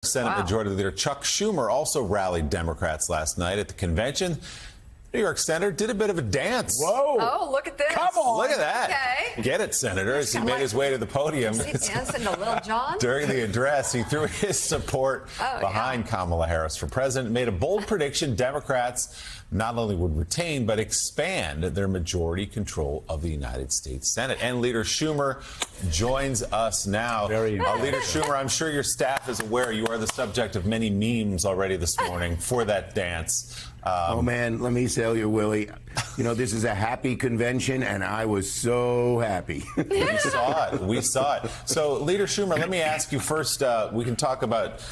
Senate Majority Leader Chuck Schumer also rallied Democrats last night at the convention. New York Senator did a bit of a dance. Whoa. Oh, look at this. Come on. Look at that. Okay. Get it, Senator, as he made his way to the podium. Is he dancing to Lil Jon? During the address, he threw his support behind Kamala Harris for president, made a bold prediction Democrats not only would retain, but expand their majority control of the United States Senate. And Leader Schumer joins us now. Leader Schumer, I'm sure your staff is aware you are the subject of many memes already this morning for that dance. Oh, man, let me tell you, Willie, you know, this is a happy convention, and I was so happy. We saw it. So, Leader Schumer, let me ask you first, we can talk about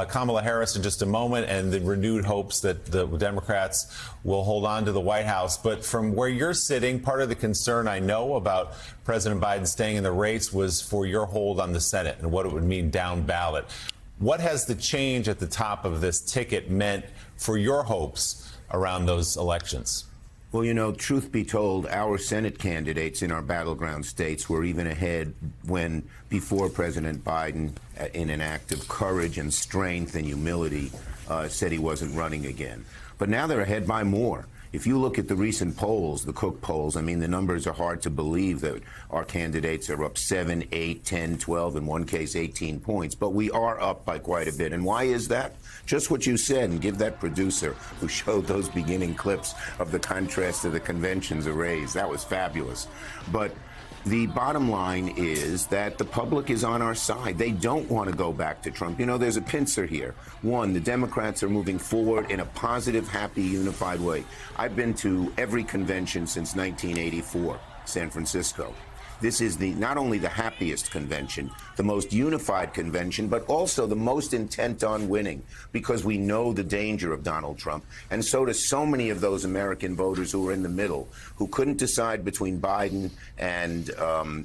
Kamala Harris in just a moment and the renewed hopes that the Democrats will hold on to the White House. But from where you're sitting, part of the concern I know about President Biden staying in the race was for your hold on the Senate and what it would mean down ballot. What has the change at the top of this ticket meant for your hopes around those elections? Well, you know, truth be told, our Senate candidates in our battleground states were even ahead before President Biden, in an act of courage and strength and humility, said he wasn't running again. But now they're ahead by more. If you look at the recent polls, the Cook polls, I mean, the numbers are hard to believe that our candidates are up 7, 8, 10, 12, in one case 18 points. But we are up by quite a bit. And why is that? Just what you said, and give that producer who showed those beginning clips of the contrast to the conventions a raise. That was fabulous. But the bottom line is that the public is on our side. They don't want to go back to Trump. You know, there's a pincer here. One, the Democrats are moving forward in a positive, happy, unified way. I've been to every convention since 1984, San Francisco. This is not only the happiest convention, the most unified convention, but also the most intent on winning, because we know the danger of Donald Trump. And so do so many of those American voters who are in the middle, who couldn't decide between Biden and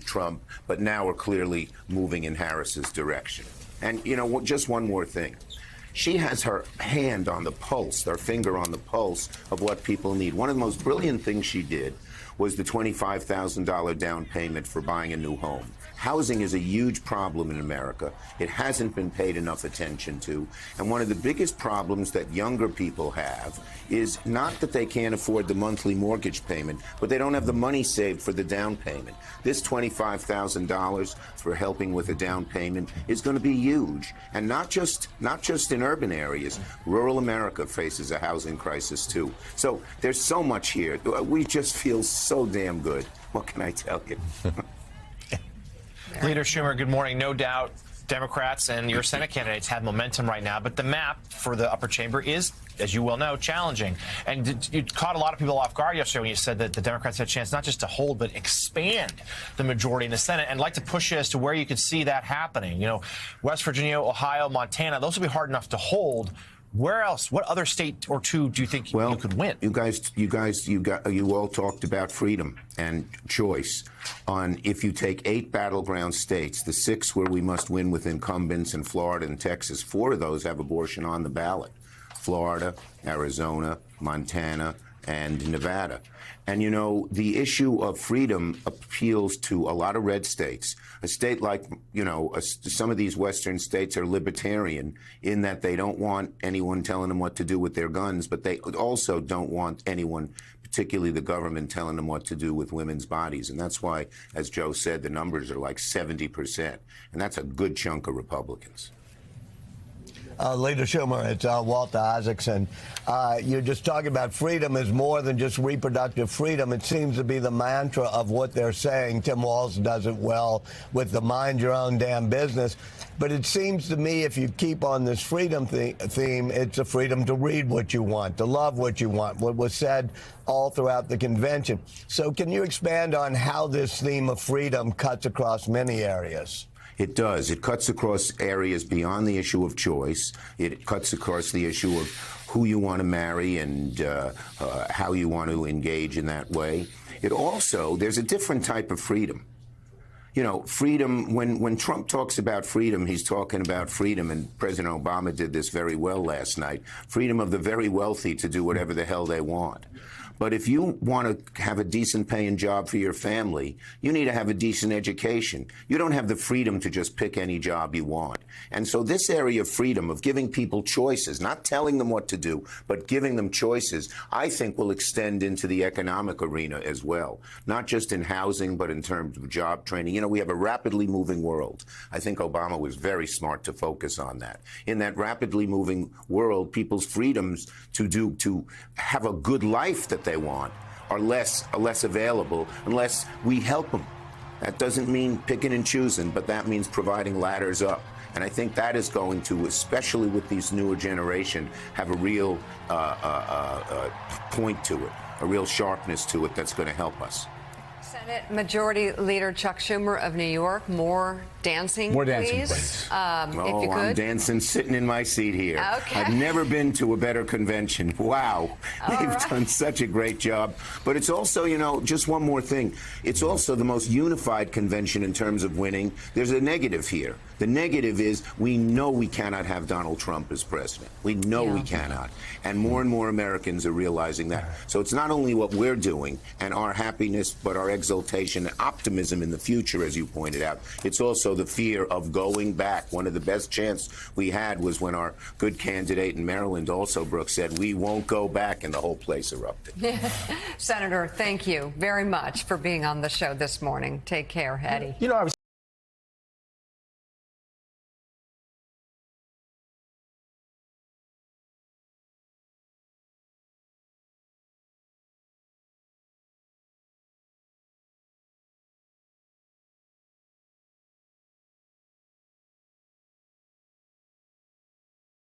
Trump, but now are clearly moving in Harris's direction. And, you know, just one more thing. She has her hand on the pulse, her finger on the pulse of what people need. One of the most brilliant things she did was the $25,000 down payment for buying a new home. Housing is a huge problem in America. It hasn't been paid enough attention to. And one of the biggest problems that younger people have is not that they can't afford the monthly mortgage payment, but they don't have the money saved for the down payment. This $25,000 for helping with a down payment is going to be huge. And not just in urban areas. Rural America faces a housing crisis, too. So there's so much here. We just feel so damn good. What can I tell you? Leader Schumer, good morning. No doubt Democrats and your Senate candidates have momentum right now, but the map for the upper chamber is, as you well know, challenging. And you caught a lot of people off guard yesterday when you said that the Democrats had a chance not just to hold, but expand the majority in the Senate. And I'd like to push you as to where you could see that happening. You know, West Virginia, Ohio, Montana, those will be hard enough to hold. Where else? What other state or two do you think you could win? You all talked about freedom and choice. If you take 8 battleground states, the 6 where we must win with incumbents in Florida and Texas, 4 of those have abortion on the ballot. Florida, Arizona, Montana, and Nevada. And, you know, the issue of freedom appeals to a lot of red states. A state like, you know, some of these Western states are libertarian in that they don't want anyone telling them what to do with their guns, but they also don't want anyone, particularly the government, telling them what to do with women's bodies. And that's why, as Joe said, the numbers are like 70%. And that's a good chunk of Republicans. Leader Schumer, it's Walter Isaacson. You're just talking about freedom is more than just reproductive freedom. It seems to be the mantra of what they're saying. Tim Walz does it well with the mind your own damn business. But it seems to me if you keep on this freedom theme, it's a freedom to read what you want, to love what you want, what was said all throughout the convention. So can you expand on how this theme of freedom cuts across many areas? It does. It cuts across areas beyond the issue of choice. It cuts across the issue of who you want to marry and how you want to engage in that way. It also, there's a different type of freedom. You know, freedom, when Trump talks about freedom, he's talking about freedom, and President Obama did this very well last night, freedom of the very wealthy to do whatever the hell they want. But if you want to have a decent paying job for your family, you need to have a decent education. You don't have the freedom to just pick any job you want. And so this area of freedom, of giving people choices, not telling them what to do, but giving them choices, I think will extend into the economic arena as well. Not just in housing, but in terms of job training. You know, we have a rapidly moving world. I think Obama was very smart to focus on that. In that rapidly moving world, people's freedoms to have a good life that they want are less available unless we help them. That doesn't mean picking and choosing, but that means providing ladders up. And I think that is going to, especially with these newer generation, have a real point to it, a real sharpness to it that's going to help us. Senate Majority Leader Chuck Schumer of New York, more dancing, More dancing, please. please. If you could. I'm dancing, sitting in my seat here. Okay. I've never been to a better convention. Wow. They've done such a great job. But it's also, you know, just one more thing. It's also the most unified convention in terms of winning. There's a negative here. The negative is we know we cannot have Donald Trump as president. We know we cannot. And more Americans are realizing that. So it's not only what we're doing and our happiness, but our exultation and optimism in the future, as you pointed out. It's also the fear of going back. One of the best chants we had was when our good candidate in Maryland, also Brooks, said, "We won't go back," and the whole place erupted. Senator, thank you very much for being on the show this morning. Take care, Eddie. You know, I was